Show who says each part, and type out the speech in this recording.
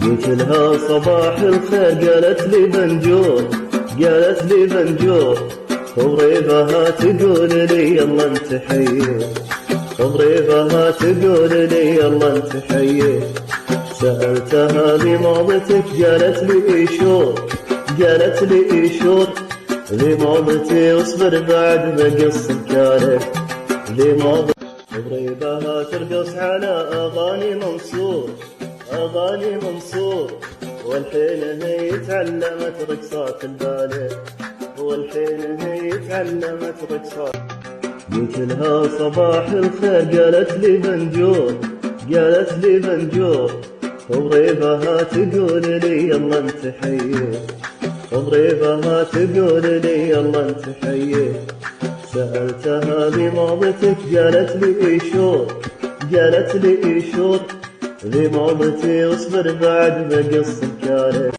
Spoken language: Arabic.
Speaker 1: قلت لها صباح الخير، قالت لي بنجور، قالت لي بنجور، وغريبها تقول لي يلا انت حيي، وغريبها تقول لي يلا انت حيي. سألتها لماضتك قالت لي ايشور، قالت لي ايشور، لماضتي واصبر بعد بقص الكاره، لماضتي. وغريبها ترقص على اغاني منصور، اغاني منصور، والحين هي تعلمت رقصات الباليه، والحين هي تعلمت رقصات. قلت لها صباح الخير، قالت لي بنجور، قالت لي بنجور، وغريبها تقول لي يلا انت حيي، وغريبها تقول لي يلا انت حيي. سألتها لماضتك قالت لي ايشور، قالت لي ايشور، لماضتي واصبر بعد بقص الكاره.